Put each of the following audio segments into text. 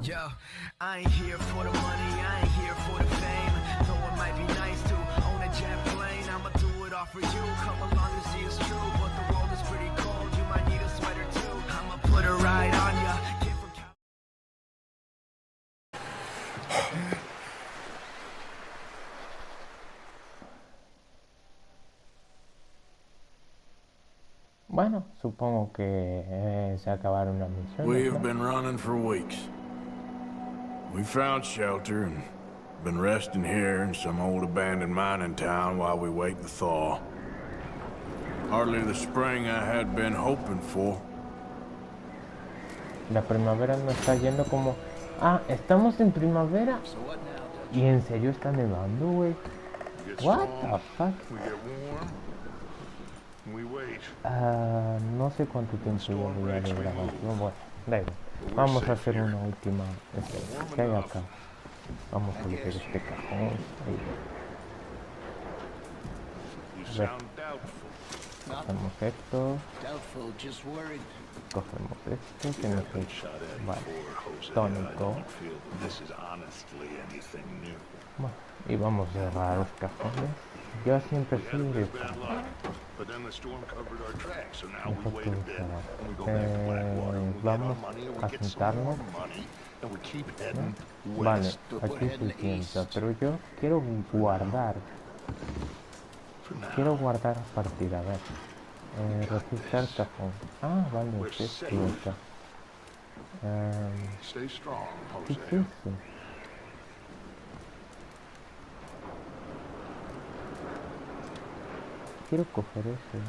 Yo, I ain't here for the money, I ain't here for the fame. Though it might be nice to own a jet plane, I'ma do it all for you. Come along and see it's true, but the world is pretty cold. You might need a sweater too. I'ma put a ride on ya. Kid from Bueno, supongo que se acabaron las misiones. We've been running for weeks. We found shelter and been resting here in some old abandoned mining town while we wait the thaw. Hardly the spring I had been hoping for. La primavera no está yendo como... Ah, ¿estamos en primavera? ¿Y en serio está nevando, güey? What the fuck? No sé cuánto tiempo voy a de grabación. Bueno, da igual. Vamos a hacer una última. ¿Qué hay acá? Vamos a meter este cajón. Ahí. A ver. Hacemos esto. Cogemos esto. Que no sé. Vale. Tónico. Bueno, y vamos a cerrar los cajones. Yo siempre soy de esto. Vamos a sentarnos. ¿No? Vale, aquí se sienta, pero yo quiero guardar. Partida, a ver. Registrar cajón. Ah, vale, es esto. ¿Qué es eso? Quiero coger ese.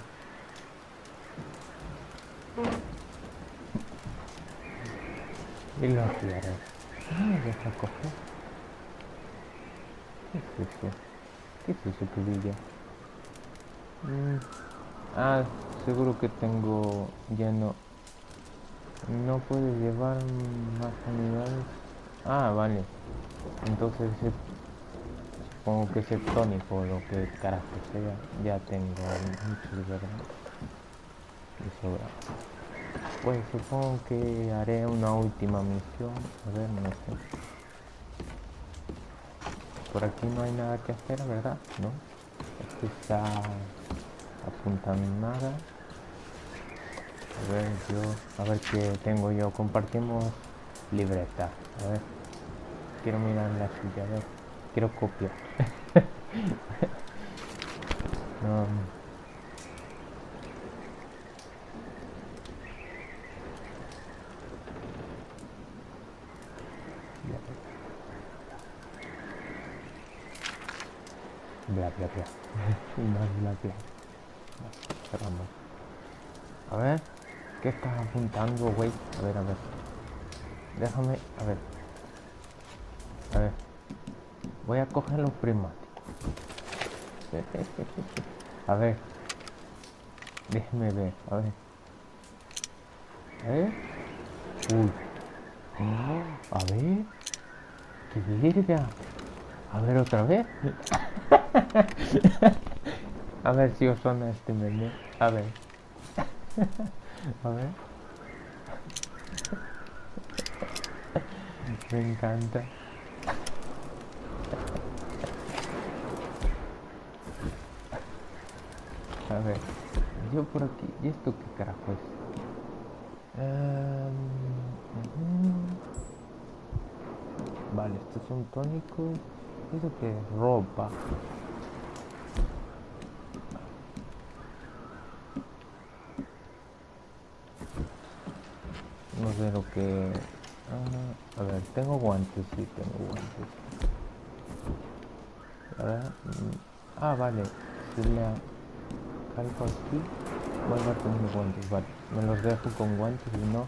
Y lo aclaré. Ah, deja coger. ¿Qué es eso? ¿Qué es eso que brilla? Ah, seguro que tengo lleno. No puedes llevar más unidades. Ah, vale. Entonces supongo que ese tónico o lo que carajo sea, ya tengo muchos, ¿verdad? De sobra. Pues supongo que haré una última misión. A ver, no sé. Por aquí no hay nada que hacer, ¿verdad? ¿No? Este está apuntando nada. A ver qué tengo yo. Compartimos libreta. A ver. Quiero mirar la silla, a ver. Quiero copiar. Bla bla bla. Y más bla bla. Cerramos. A ver. ¿Qué estás apuntando, güey? A ver. Déjame. A ver. Voy a coger los prismáticos. A ver. Déjeme ver. A ver. Uy. A ver. ¡Qué verga! A ver otra vez. A ver si os suena este menú. A ver. A ver. Me encanta. A ver, yo por aquí. ¿Y esto qué carajo es? Vale, estos son tónicos. ¿Eso qué es? Ropa. No sé lo que... a ver, tengo guantes, sí, tengo guantes. A ver, vale. Si le calco aquí, vuelvo a tener guantes, vale. Me los dejo con guantes, si no,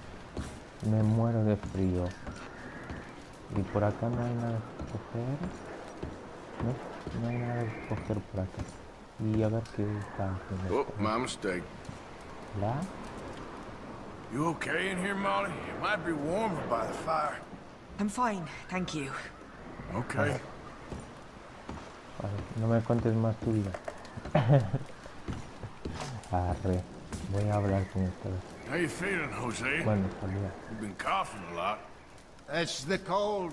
me muero de frío. Y por acá no hay nada que coger. No hay nada que coger por acá. Y a ver qué está haciendo. Oh, my mistake. ¿La? You okay in here, Molly? It might be warmer by the fire. I'm fine, thank you. Okay. Vale, no me cuentes más tu vida. Arre, voy a hablar con ustedes. How you feeling, Jose? Bueno, salía. You've been coughing a lot. It's the cold.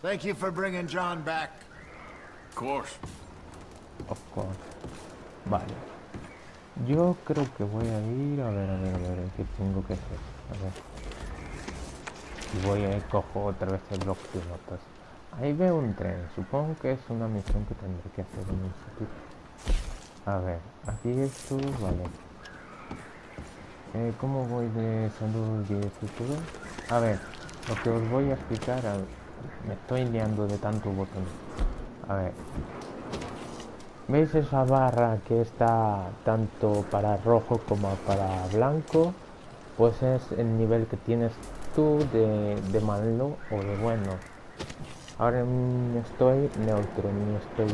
Thank you for bringing John back. Of course. Of course. Vale. Yo creo que voy a ir a ver qué tengo que hacer. A ver. Y voy a cojo otra vez el bloc de notas. Ahí veo un tren. Supongo que es una misión que tendré que hacer en un sitio. A ver, aquí esto, vale. ¿Cómo voy de salud y esto todo? A ver, lo que os voy a explicar, me estoy liando de tanto botón. A ver, ¿veis esa barra que está tanto para rojo como para blanco? Pues es el nivel que tienes tú de malo o de bueno. Ahora estoy neutro, ni estoy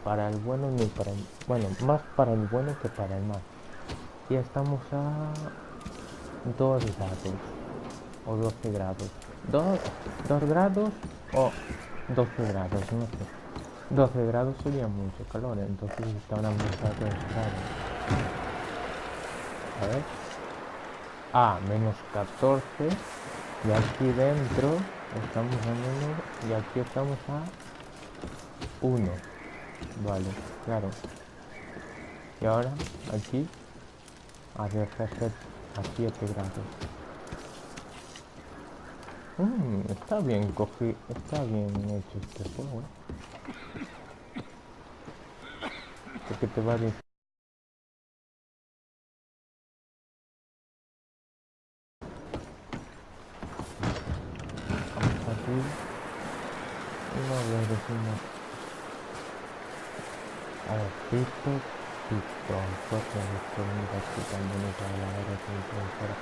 para el bueno ni para el... Bueno, más para el bueno que para el mal. Y estamos a 2 grados o 12 grados. 2 grados o 12 grados, no sé. 12 grados sería mucho calor, entonces estamos a 2 grados. A ver. Menos 14. Y aquí dentro estamos a menos. Y aquí estamos a 1. Vale, claro. Y ahora aquí a 17 a 7 grados. Está bien está bien hecho este juego, Porque te va a decir. Vamos aquí. Y no le decimos. A ver, pito, porque mira aquí tan bonito la hora que fuera.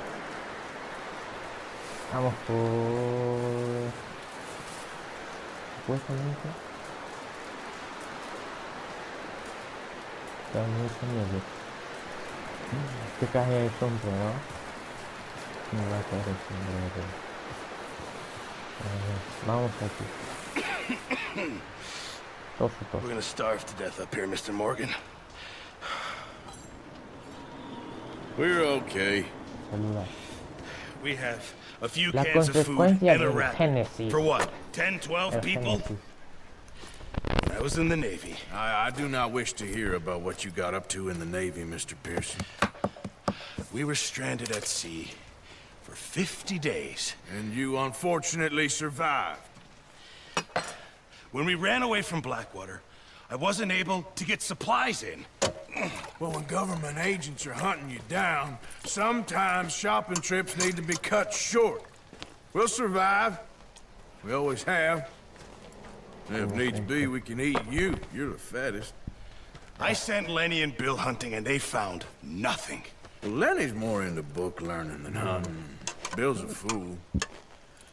Vamos por... Supuestamente... Está mucho nieve. Este cae el sombrero, ¿no? Me va a caer el sombrero. Vamos aquí. We're gonna starve to death up here, Mr. Morgan. We're okay. Saludado. We have a few La cans of food consecuencia and a del wrap. Génesis. For what? 10, 12 El people? Génesis. I was in the Navy. I do not wish to hear about what you got up to in the Navy, Mr. Pearson. We were stranded at sea for 50 days. And you unfortunately survived. When we ran away from Blackwater, I wasn't able to get supplies in. Well, when government agents are hunting you down, sometimes shopping trips need to be cut short. We'll survive. We always have. And if needs be, we can eat you. You're the fattest. I sent Lenny and Bill hunting, and they found nothing. Well, Lenny's more into book learning than hunting. Bill's a fool.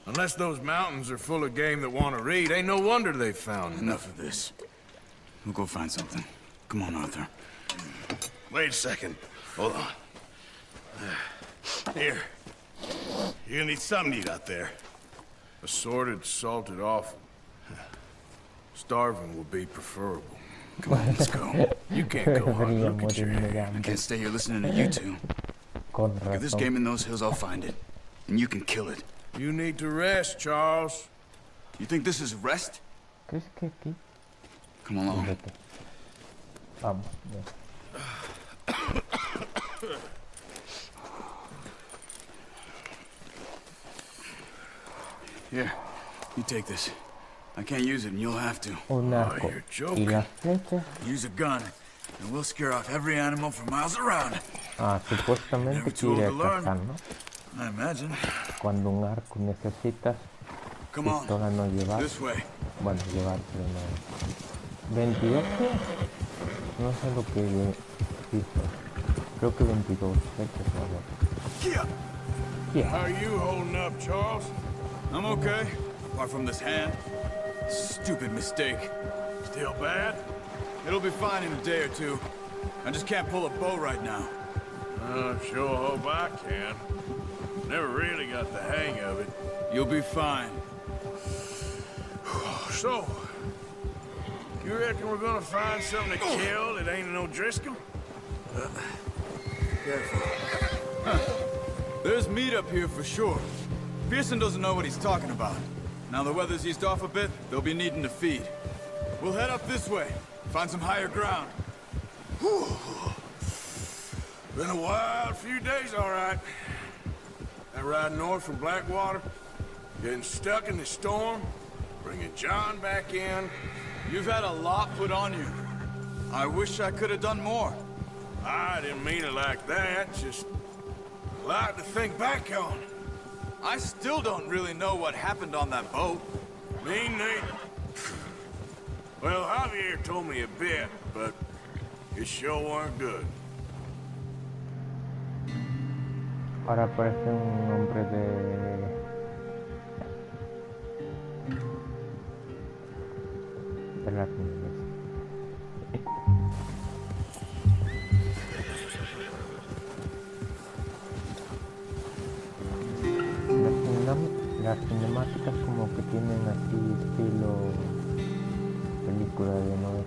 Unless those mountains are full of game that want to read, ain't no wonder they found Enough of this. We'll go find something. Come on, Arthur. Wait a second. Hold on. Here. You're gonna need something to eat out there. assorted, salted offal. Starving will be preferable. Come on, let's go. You can't go on. Look at your morirme de hand. I hambre. can't stay here listening to you two. Con If this razón. game in those hills, I'll find it. And you can kill it. You need to rest, Charles. You think this is rest? ¿Crees que aquí? Come along. Vete. Vamos. Ya. Here, you take this. I can't use it, and you'll have to. Un arco. you're Y joking. las flechas. Use a gun, and we'll scare off every animal for miles around. Ah, supuestamente Never too old quiere to learn. cazar, ¿no? I imagine. Cuando un arco necesitas Come on. pistola no llevar. This way. Bueno, llevar, pero no. 28. No sé lo que dice. Creo que 22. Yeah. Yeah. How are you holding up, Charles? I'm okay. Apart from this hand. Stupid mistake. Still bad? It'll be fine in a day or two. I just can't pull a bow right now. Sure hope I can. Never really got the hang of it. You'll be fine. So, you reckon we're gonna find something to kill that ain't no Driscoll? Careful. There's meat up here for sure. Pearson doesn't know what he's talking about. Now the weather's eased off a bit, they'll be needing to feed. We'll head up this way, find some higher ground. Whew. Been a wild few days, all right. That ride north from Blackwater, getting stuck in the storm, bringing John back in. You've had a lot put on you. I wish I could have done more. I didn't mean it like that, just a lot to think back on. I still don't really know what happened on that boat. Me neither. Well, Javier told me a bit, but it sure weren't good. Ahora aparece un hombre de las nubes. Las cinemáticas como que tienen así estilo película de noche.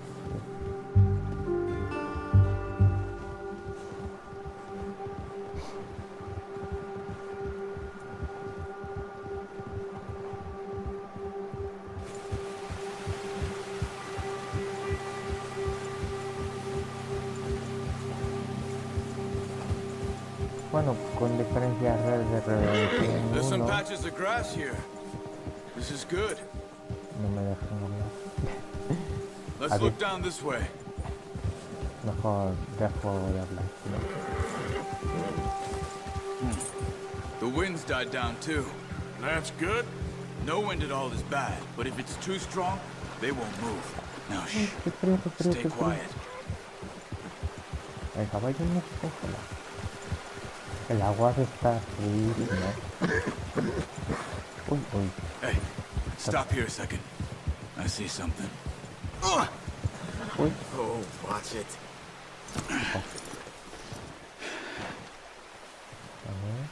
Bueno, con diferencia RDR There's some 1 patches of grass here. This is good. no me dejan hablar. Let's look down this way. Mejor dejo de hablar. The wind's died down too. That's good. No wind at all is bad, but if it's too strong, they won't move. Now shh, Qué frío, qué frío, stay qué frío. quiet. El caballo no se congela. El agua se está fríísima. Uy, uy. Hey, stop here a second. I see something. Uy. Oh, watch it. A ver.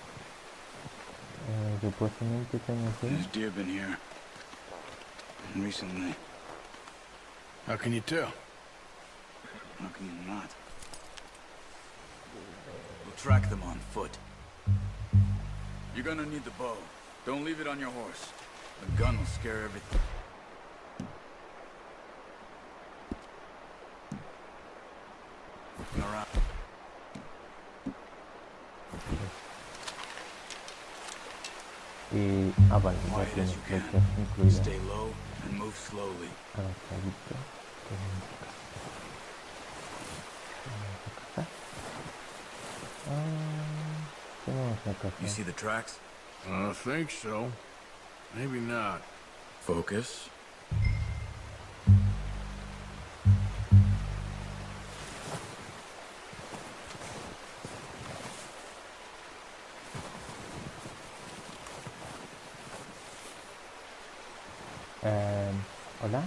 Supuestamente tengo que... There's deer been here. Recently. How can you tell? How can you not? We'll track them on foot. You're gonna need the bow. Don't leave it on your horse. The gun will scare everything. Around. Y... Ah, vale, ya Quiet tiene as you flechas can. incluidas. Stay low and move slowly. Agachadito. Tenemos acá. You see the tracks? I think so. Maybe not. Focus. ¿Hola?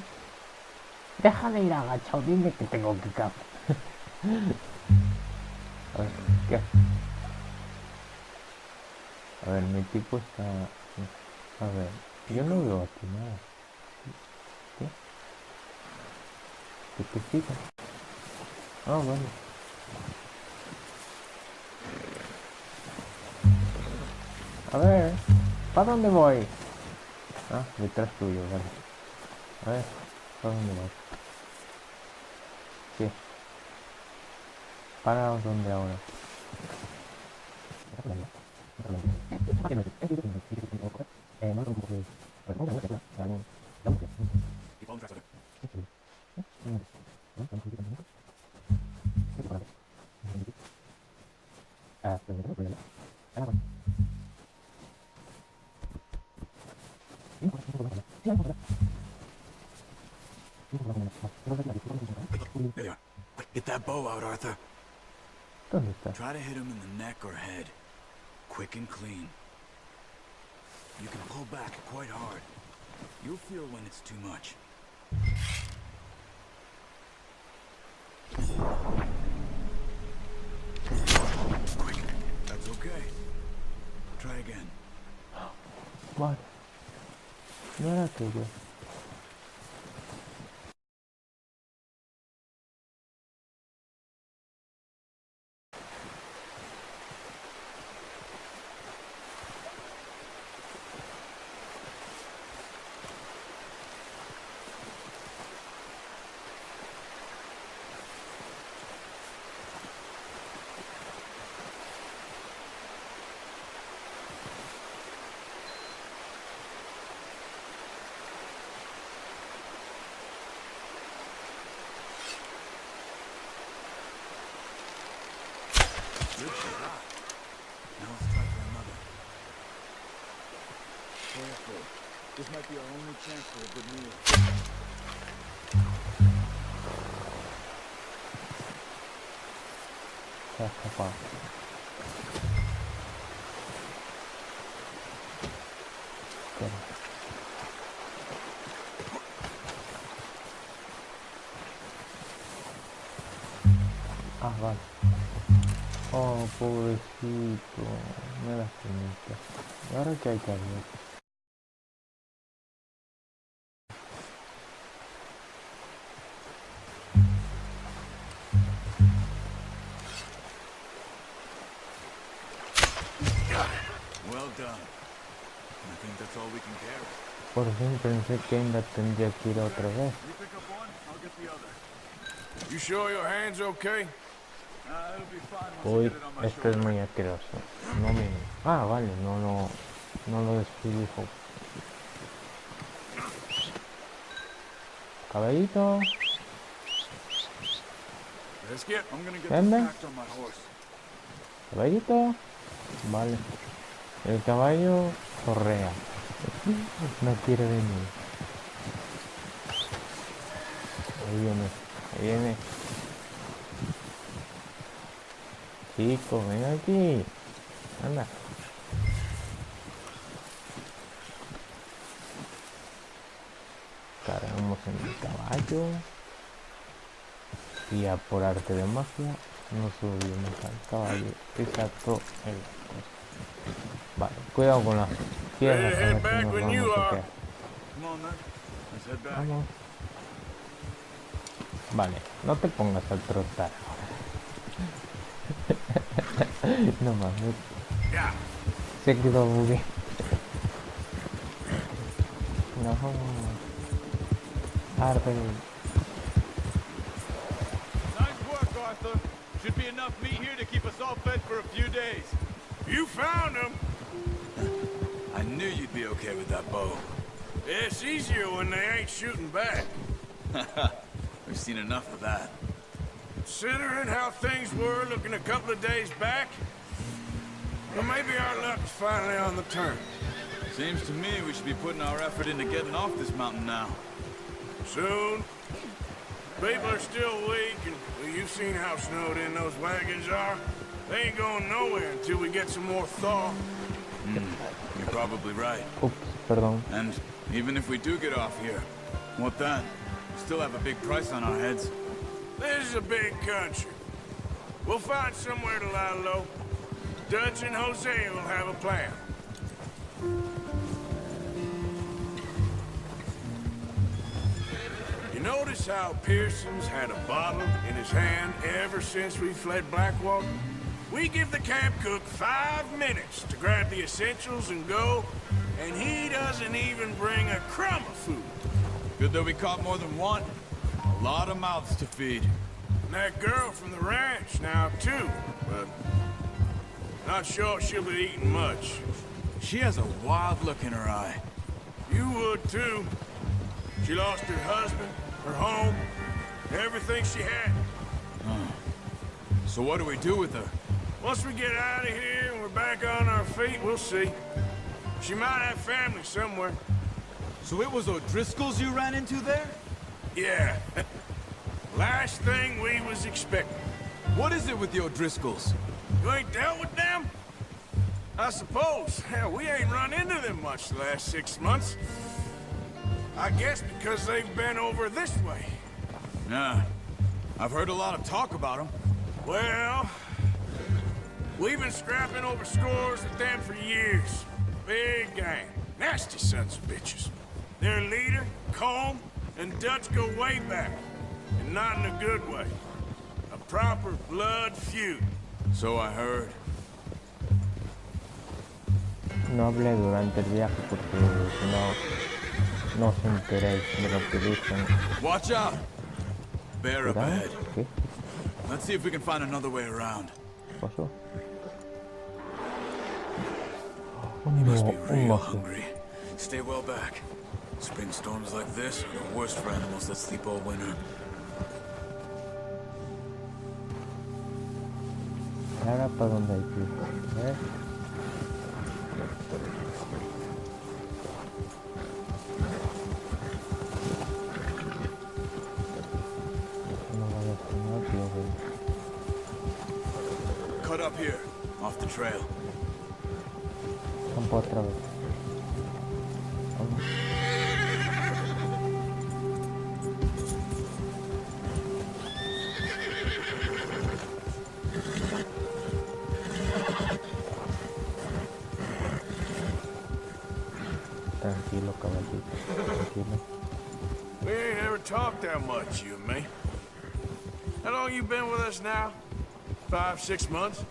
Deja de ir agachado, dime que tengo que cazar. A ver, ¿qué hace? A ver, mi tipo está... A ver, yo no veo aquí nada. ¿Qué? ¿Qué te siga? Ah, vale. A ver, ¿para dónde voy? Ah, detrás tuyo, vale. A ver, ¿para dónde vas? ¿Qué? ¿Para dónde ahora? There you are. Get that bow out, Arthur. ¿Dónde está? Try to hit him in the neck or head. Quick and clean. You can pull back quite hard. You'll feel when it's too much. Quick. That's okay. Try again. Vale. No era aquello. good shot. Now let's try for another. Careful. This might be our only chance for a good meal. Se ha escapado. Espera. Ah, vale. Oh, pobrecito. Me das penita. ¿Y ahora qué hay que hacer? Well done. I think that's all we can carry. Por fin pensé que Inda tendría que ir otra vez. You pick up one, I'll get the other. You sure your hand's okay? It'll be fine once Uy, I get it on my esto es shoulder. muy asqueroso. No me... Ah, vale, no lo despedijo. Caballito. Biscuit, I'm gonna get Ven, the ven. snacks on my horse. Caballito. Vale. El caballo correa. No quiere venir. Ahí viene. Ahí viene. Chico, ven aquí. Anda. Cargamos en el caballo. Y a por arte de magia nos subimos al caballo y saltó el coche. Vale, cuidado con las piedras, a ver si nos vamos a quedar. Come on, man. Let's head back. Vamos. Vale, no te pongas a trotar ahora. No mames. Se quedó muy bien. No. Arde. Nice work, Arthur. Should be enough meat here to keep us all fed for a few days. You found him. I knew you'd be okay with that bow. It's easier when they ain't shooting back. We've seen enough of that. Considering how things were looking a couple of days back, well, maybe our luck's finally on the turn. Seems to me we should be putting our effort into getting off this mountain now. Soon. People are still weak, and well, you've seen how snowed in those wagons are. They ain't going nowhere until we get some more thaw. You're probably right. Ups, perdón. And even if we do get off here, what then? We still have a big price on our heads. This is a big country. We'll find somewhere to lie low. Dutch and Jose will have a plan. You notice how Pearson's had a bottle in his hand ever since we fled Blackwater? We give the camp cook 5 minutes to grab the essentials and go, and he doesn't even bring a crumb of food. Good that we caught more than one. A lot of mouths to feed. And that girl from the ranch now, too, but not sure she'll be eating much. She has a wild look in her eye. You would, too. She lost her husband, her home, everything she had. So what do we do with her? Once we get out of here and we're back on our feet, we'll see. She might have family somewhere. So it was O'Driscoll's you ran into there? Yeah. Last thing we was expecting. What is it with the O'Driscolls? You ain't dealt with them? I suppose. Hell, we ain't run into them much the last 6 months. I guess because they've been over this way. Yeah. I've heard a lot of talk about them. Well, we've been scrapping over scores with them for years. Big gang. Nasty sons of bitches. Their leader, Combe, and Dutch go way back. And not in a good way. A proper blood feud. So I heard. No hablé durante el viaje porque si no os enteréis de lo que dicen. Watch out! Bear up ¿Cuidado? ahead. ¿Qué Let's see if we can find another way around. pasó? You must be Un real ojo. hungry. Stay well back. Spring storms like this are the worst for animals that sleep all winter. ¿Y ahora para dónde hay que ir? ¿Eh? No vaya a sonar, tío, güey. Cut up here, off the trail. Campo otra vez. Vamos. Tranquilo, caballito. Tranquilo. We ain't ever talked that much, you and me. How long you been with us now? 5, 6 months?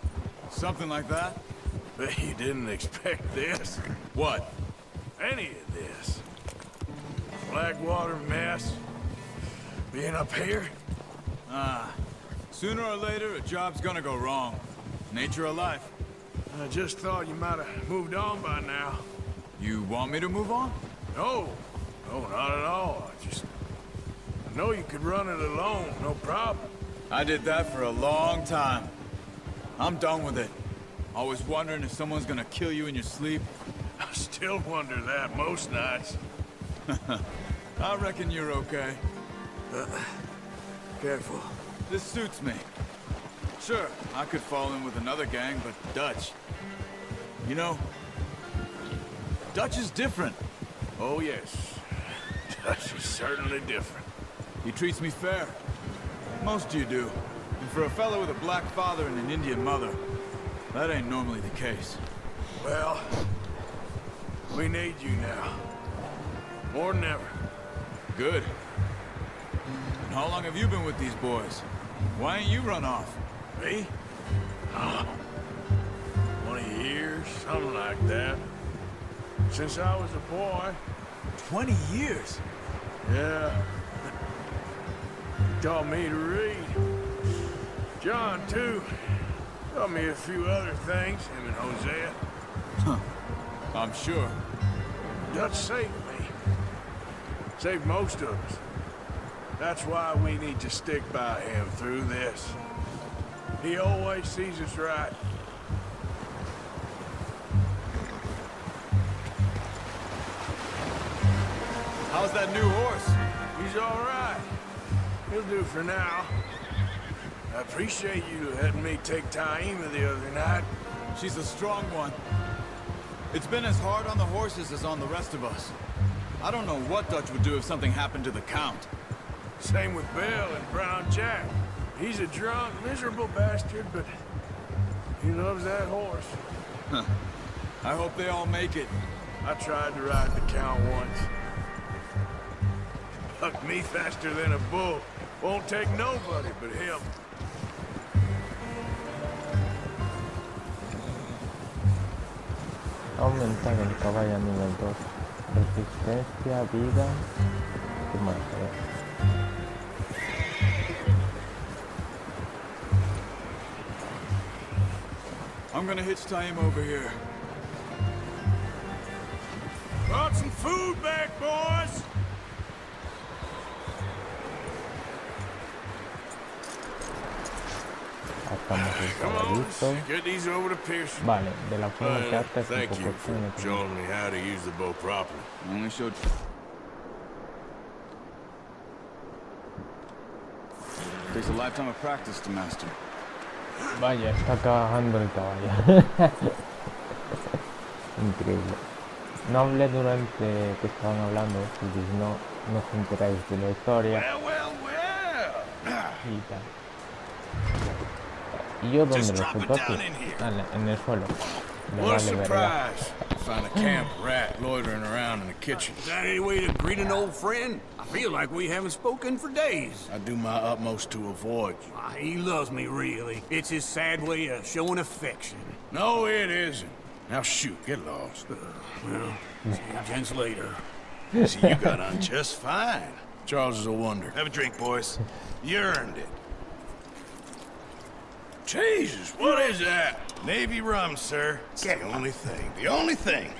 Something like that? Bet you didn't expect this. What? Any of this. Blackwater mess. Being up here? Sooner or later, a job's gonna go wrong. Nature of life. I just thought you might have moved on by now. You want me to move on? No, not at all. I know you could run it alone, no problem. I did that for a long time. I'm done with it. Always wondering if someone's gonna kill you in your sleep. I still wonder that most nights. I reckon you're okay. Careful. This suits me. Sure, I could fall in with another gang, but Dutch. You know, Dutch is different. Oh, yes. Dutch is certainly different. He treats me fair. Most of you do. And for a fellow with a black father and an Indian mother, that ain't normally the case. Well, we need you now. More than ever. Good. And how long have you been with these boys? Why ain't you run off? Me? Oh, 20 years, something like that. Since I was a boy. 20 years? Yeah. He taught me to read. John, too. Taught me a few other things, him and Hosea. I'm sure. Dutch saved me. Saved most of us. That's why we need to stick by him through this. He always sees us right. How's that new horse? He's all right. He'll do for now. I appreciate you letting me take Taima the other night. She's a strong one. It's been as hard on the horses as on the rest of us. I don't know what Dutch would do if something happened to the Count. Same with Bill and Brown Jack. He's a drunk, miserable bastard, but he loves that horse. I hope they all make it. I tried to ride the Count once. Bucked me faster than a bull. Won't take nobody but him. Aumentar el caballo a nivel 2. Resistencia, vida. ¿Qué más? A ver. I'm gonna hitch Taima over here. Brought some food back, boys! Atamos el Come on, caballito. get these over to Pearson. Vale, de la forma que ata es un Thank poco you for extraño. showing me how to use the bow properly. I only showed... Takes a lifetime of practice to master. Vaya, está trabajando el caballo. Increíble. No hablé durante que estaban hablando, si no os enteráis de la historia y tal. ¿Y yo dónde lo suelto aquí? En el suelo. Me What a vale verga. surprise! Find a camp rat loitering around in the kitchen. Is that any way to greet an old friend? I feel like we haven't spoken for days. I do my utmost to avoid you. He loves me, really. It's his sad way of showing affection. No, it isn't. Now shoot, get lost. Well, see you gents later. See, you got on just fine. Charles is a wonder. Have a drink, boys. You earned it. Jesus, what is that? Navy rum, sir. It's the only thing. The only thing.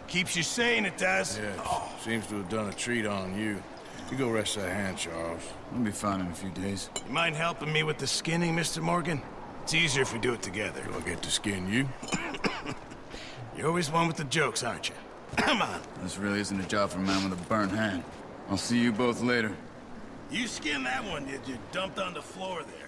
Keeps you sane, it does. Yes, seems to have done a treat on you. You go rest that hand, Charles. I'll be fine in a few days. You mind helping me with the skinning, Mr. Morgan? It's easier if we do it together. Do I get to skin you? You're always one with the jokes, aren't you? Come on. This really isn't a job for a man with a burnt hand. I'll see you both later. You skinned that one, did you? Dumped on the floor there.